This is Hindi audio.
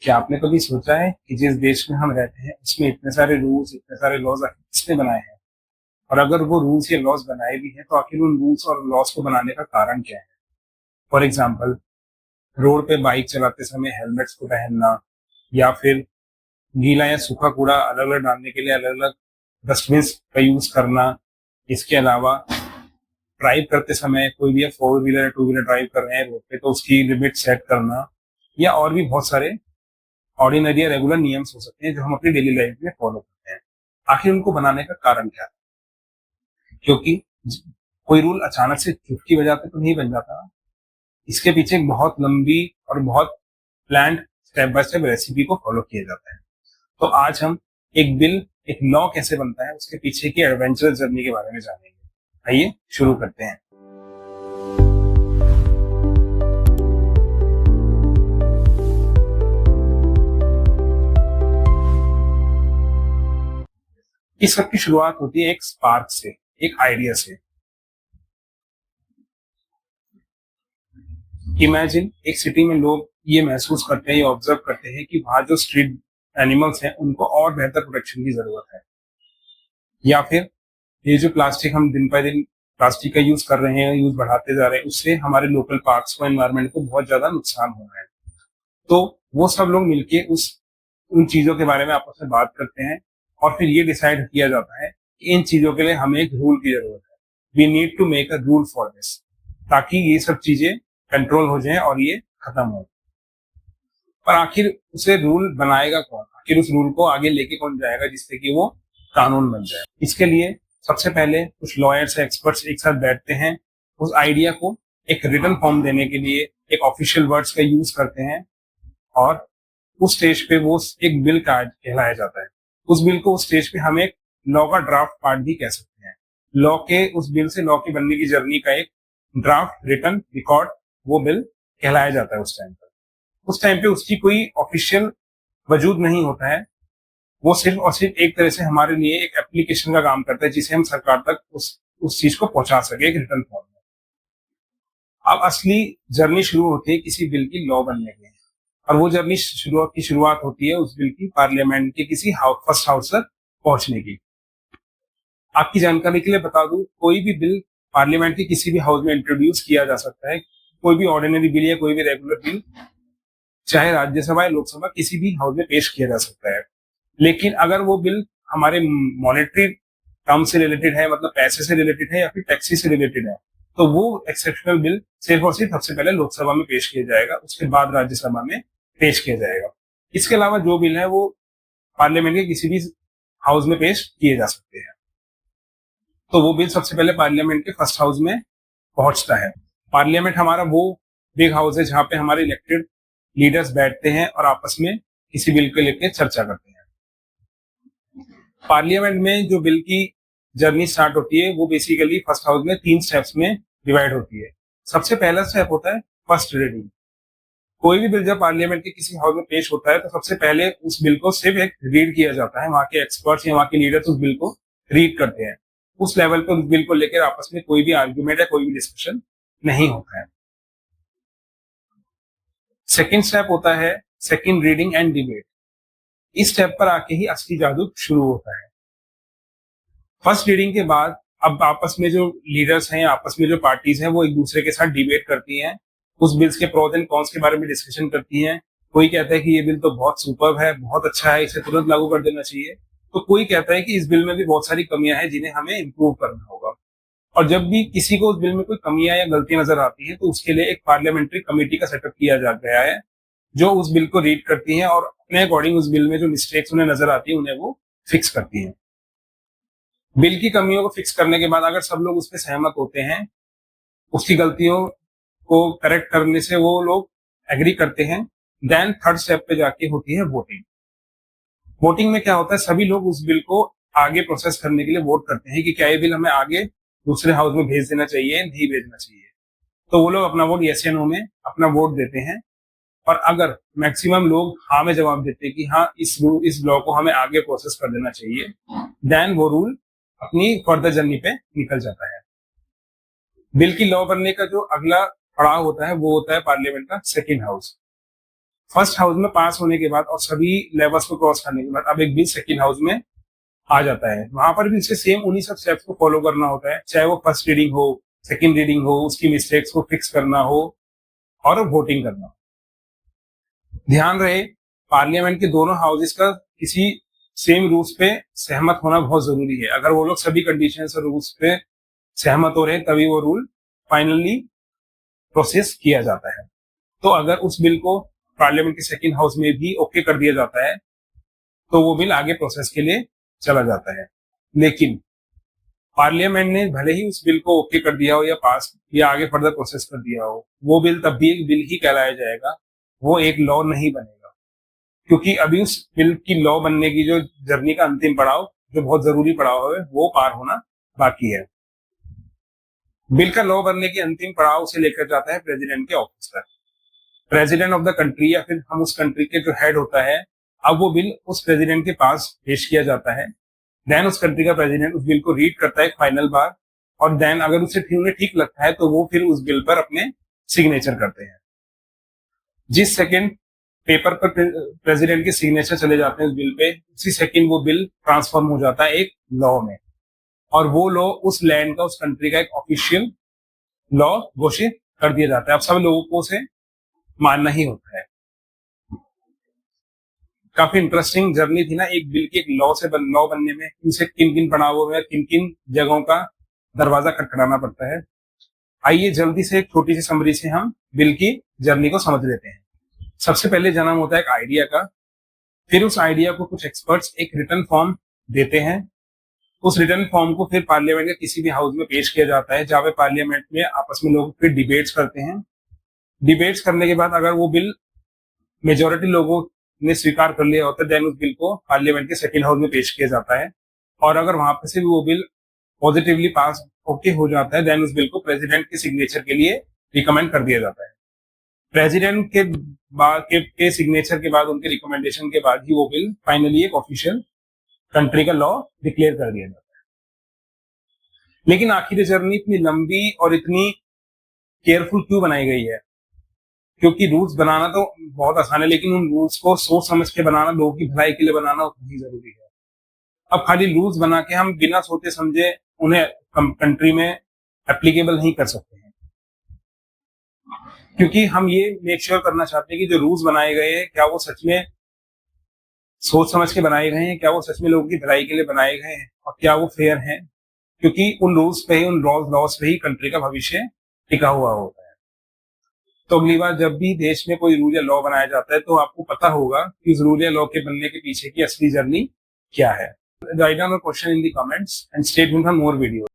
क्या आपने कभी सोचा है कि जिस देश में हम रहते हैं उसमें इतने सारे रूल्स, इतने सारे लॉज किसने बनाए हैं? और अगर वो रूल्स या लॉज बनाए भी हैं तो आखिर उन रूल्स और लॉज को बनाने का कारण क्या है? फॉर एग्जाम्पल, रोड पे बाइक चलाते समय हेलमेट्स को पहनना, या फिर गीला या सूखा कूड़ा अलग अलग डालने के लिए अलग अलग डस्टबिन का यूज करना। इसके अलावा ड्राइव करते समय कोई भी 4 व्हीलर या 2 व्हीलर ड्राइव कर रहे हैं रोड पे तो उसकी लिमिट सेट करना, या और भी बहुत सारे ऑर्डिनरी या रेगुलर नियम्स हो सकते हैं जो हम अपनी डेली लाइफ में फॉलो करते हैं। आखिर उनको बनाने का कारण क्या है? क्योंकि कोई रूल अचानक से चुटकी बजाते तो नहीं बन जाता। इसके पीछे एक बहुत लंबी और बहुत planned step by step recipe को फॉलो किया जाता है। तो आज हम एक बिल, एक लॉ कैसे बनता है उसके पीछे की एडवेंचरस जर्नी के बारे में जानेंगे। आइए शुरू करते हैं। इस सब की शुरुआत होती है एक स्पार्क से, एक आइडिया से। इमेजिन एक सिटी में लोग ये महसूस करते हैं या ऑब्जर्व करते हैं कि वहां जो स्ट्रीट एनिमल्स हैं उनको और बेहतर प्रोटेक्शन की जरूरत है। या फिर ये जो प्लास्टिक, हम दिन पर दिन प्लास्टिक का यूज कर रहे हैं, यूज बढ़ाते जा रहे हैं, उससे हमारे लोकल पार्क्स को, एनवायरनमेंट को बहुत ज्यादा नुकसान हो रहा है। तो वो सब लोग मिलके उन चीजों के बारे में आपस में बात करते हैं और फिर ये डिसाइड किया जाता है कि इन चीजों के लिए हमें एक रूल की जरूरत है। We need to make a rule for this, ताकि ये सब चीजें कंट्रोल हो जाए और ये खत्म हो। पर आखिर उसे रूल बनाएगा कौन? आखिर उस रूल को आगे लेके कौन जाएगा जिससे कि वो कानून बन जाए? इसके लिए सबसे पहले कुछ लॉयर्स, एक्सपर्ट्स एक साथ बैठते हैं, उस आइडिया को एक रिटन फॉर्म देने के लिए एक ऑफिशियल वर्ड्स का यूज करते हैं, और उस स्टेज पे वो एक बिल का कहलाया जाता है। उस बिल को उस स्टेज पे हम एक लॉ का ड्राफ्ट पार्ट भी कह सकते हैं। लॉ के उस बिल से लॉ की बनने की जर्नी का एक ड्राफ्ट, रिटन रिकॉर्ड, वो बिल कहलाया जाता है। उस टाइम पे उसकी कोई ऑफिशियल वजूद नहीं होता है। वो सिर्फ और सिर्फ एक तरह से हमारे लिए एक एप्लीकेशन का काम करता है जिसे हम सरकार तक उस चीज को पहुंचा सके एक रिटर्न फॉर्म में। अब असली जर्नी शुरू होती है किसी बिल की लॉ बनने की, और वो जर्नी शुरुआत होती है उस बिल की पार्लियामेंट के किसी फर्स्ट हाउस तक पहुंचने की। आपकी जानकारी के लिए बता दूं, कोई भी बिल पार्लियामेंट के किसी भी हाउस में इंट्रोड्यूस किया जा सकता है। कोई भी ऑर्डिनरी बिल या कोई भी रेगुलर बिल, चाहे राज्यसभा या लोकसभा, किसी भी हाउस में पेश किया जा सकता है। लेकिन अगर वो बिल हमारे मॉनेटरी टर्म से रिलेटेड है, मतलब पैसे से रिलेटेड है या फिर टैक्सी से रिलेटेड है, तो वो एक्सेप्शनल बिल सिर्फ और सिर्फ सबसे पहले लोकसभा में पेश किया जाएगा, उसके बाद राज्यसभा में पेश किया जाएगा। इसके अलावा जो बिल है वो पार्लियामेंट के किसी भी हाउस में पेश किए जा सकते हैं। तो वो बिल सबसे पहले पार्लियामेंट के फर्स्ट हाउस में पहुंचता है। पार्लियामेंट हमारा वो बिग हाउस है जहां पे हमारे इलेक्टेड लीडर्स बैठते हैं और आपस में किसी बिल को लेकर चर्चा करते हैं। पार्लियामेंट में जो बिल की जर्नी स्टार्ट होती है वो बेसिकली फर्स्ट हाउस में 3 स्टेप्स में डिवाइड होती है। सबसे पहला स्टेप होता है फर्स्ट रीडिंग। कोई भी बिल जब पार्लियामेंट के किसी हाउस में पेश होता है तो सबसे पहले उस बिल को सिर्फ एक रीड किया जाता है। वहां के एक्सपर्ट्स या वहां के लीडर्स उस बिल को रीड करते हैं। उस लेवल पे उस बिल को लेकर आपस में कोई भी आर्ग्यूमेंट या कोई भी डिस्कशन नहीं होता है। सेकेंड स्टेप होता है सेकेंड रीडिंग एंड डिबेट। इस स्टेप पर आके ही असली जादू शुरू होता है। फर्स्ट रीडिंग के बाद अब आपस में जो लीडर्स हैं, आपस में जो पार्टीज हैं, वो एक दूसरे के साथ डिबेट करती हैं, उस बिल्स के प्रोज एंड कॉन्स के बारे में डिस्कशन करती हैं। कोई कहता है कि ये बिल तो बहुत सुपर्ब है, बहुत अच्छा है, इसे तुरंत लागू कर देना चाहिए। तो कोई कहता है कि इस बिल में भी बहुत सारी कमियां हैं जिन्हें हमें इम्प्रूव करना होगा। और जब भी किसी को उस बिल में कोई कमियां या गलतियां नजर आती है तो उसके लिए एक पार्लियामेंट्री कमेटी का सेटअप किया जा गया है जो उस बिल को रीड करती है और अपने अकॉर्डिंग उस बिल में जो मिस्टेक्स उन्हें नजर आती है उन्हें वो फिक्स करती है। बिल की कमियों को फिक्स करने के बाद अगर सब लोग उस पर सहमत होते हैं, उसकी गलतियों को करेक्ट करने से वो लोग एग्री करते हैं, देन थर्ड स्टेप पे जाके होती है वोटिंग। वोटिंग में क्या होता है, सभी लोग उस बिल को आगे प्रोसेस करने के लिए वोट करते हैं कि क्या ये बिल हमें आगे दूसरे हाउस में भेज देना चाहिए, नहीं भेजना चाहिए। तो वो लोग अपना वोट यस या नो में अपना वोट देते हैं, और अगर मैक्सिमम लोग हाँ में जवाब देते हैं कि हाँ इस लॉ को हमें आगे प्रोसेस कर देना चाहिए, देन वो रूल अपनी फर्दर जर्नी पे निकल जाता है। बिल की लॉ बनने का जो अगला पड़ाव होता है वो होता है पार्लियामेंट का सेकेंड हाउस। फर्स्ट हाउस में पास होने के बाद और सभी लेवल्स को क्रॉस करने के बाद अब एक बिल सेकेंड हाउस में आ जाता है। वहां पर भी उसे सेम उन्हीं सब स्टेप्स को फॉलो करना होता है, चाहे वो फर्स्ट रीडिंग हो, सेकेंड रीडिंग हो, उसकी मिस्टेक्स को फिक्स करना हो और वोटिंग करना हो। ध्यान रहे, पार्लियामेंट के दोनों हाउसेस का किसी सेम रूल्स पे सहमत होना बहुत जरूरी है। अगर वो लोग सभी कंडीशंस और रूल्स पे सहमत हो रहे हैं तभी वो रूल फाइनली प्रोसेस किया जाता है। तो अगर उस बिल को पार्लियामेंट के सेकेंड हाउस में भी ओके कर दिया जाता है तो वो बिल आगे प्रोसेस के लिए चला जाता है। लेकिन पार्लियामेंट ने भले ही उस बिल को ओके कर दिया हो या पास या आगे फर्दर प्रोसेस कर दिया हो, वो बिल तब भी एक बिल ही कहलाया जाएगा, वो एक लॉ नहीं बनेगा। क्योंकि अभी उस बिल की लॉ बनने की जो जर्नी का अंतिम पड़ाव, जो बहुत जरूरी पड़ाव है, वो पार होना बाकी है। बिल का लॉ बनने की अंतिम पड़ाव उसे लेकर जाता है प्रेसिडेंट के ऑफिस तक। प्रेसिडेंट ऑफ द कंट्री या फिर हम उस कंट्री के जो हेड होता है, अब वो बिल उस प्रेसिडेंट के पास पेश किया जाता है। देन उस कंट्री का प्रेसिडेंट उस बिल को रीड करता है फाइनल बार, और देन अगर उसे उन्हें ठीक लगता है तो वो फिर उस बिल पर अपने सिग्नेचर करते हैं। जिस सेकंड पेपर पर प्रेसिडेंट के सिग्नेचर चले जाते हैं उस बिल पे, उसी सेकंड वो बिल ट्रांसफॉर्म हो जाता है एक लॉ में, और वो लॉ उस लैंड का, उस कंट्री का एक ऑफिशियल लॉ घोषित कर दिया जाता है। अब सब लोगों को उसे मानना ही होता है। काफी इंटरेस्टिंग जर्नी थी ना एक बिल के एक लॉ बनने में, उसे किन किन पड़ावों में, किन किन जगहों का दरवाजा खटखटाना पड़ता है। आइए जल्दी से एक छोटी सी समरी से हम बिल की जर्नी को समझ लेते हैं। सबसे पहले जन्म होता है एक आइडिया का, फिर उस आइडिया को कुछ एक्सपर्ट्स एक रिटर्न फॉर्म देते हैं। उस रिटर्न फॉर्म को फिर पार्लियामेंट के किसी भी हाउस में पेश किया जाता है, जहां पे पार्लियामेंट में आपस में लोग फिर डिबेट्स करते हैं। डिबेट्स करने के बाद अगर वो बिल मेजोरिटी लोगों ने स्वीकार कर लिया होता है, देन उस बिल को पार्लियामेंट के सेकेंड हाउस में पेश किया जाता है। और अगर वहां पर से भी वो बिल पॉजिटिवली पास ओके हो जाता है, देन उस बिल को प्रेसिडेंट के सिग्नेचर के लिए रिकमेंड कर दिया जाता है। प्रेसिडेंट के बाद के सिग्नेचर के बाद, उनके रिकमेंडेशन के बाद ही वो बिल फाइनली एक ऑफिशियल कंट्री का लॉ डिक्लेयर कर दिया जाता है। लेकिन आखिर ये जर्नी इतनी लंबी और इतनी केयरफुल क्यों बनाई गई है? क्योंकि रूल्स बनाना तो बहुत आसान है, लेकिन उन रूल्स को सोच समझ के बनाना, लोगों की भलाई के लिए बनाना उतना ही जरूरी है। अब खाली रूल्स बना के हम बिना सोचे समझे उन्हें कंट्री में एप्लीकेबल नहीं कर सकते हैं, क्योंकि हम ये मेक श्योर करना चाहते हैं कि जो रूल्स बनाए गए हैं क्या वो सच में सोच समझ के बनाए गए हैं, क्या वो सच में लोगों की भलाई के लिए बनाए गए हैं, और क्या वो फेयर हैं। क्योंकि उन रूल्स पे ही, उन लॉज पे ही कंट्री का भविष्य टिका हुआ होता है। तो अगली बार जब भी देश में कोई रूल या लॉ बनाया जाता है तो आपको पता होगा कि उस रूल या लॉ के बनने के पीछे की असली जर्नी क्या है। Write down your question in the comments and stay tuned for more video.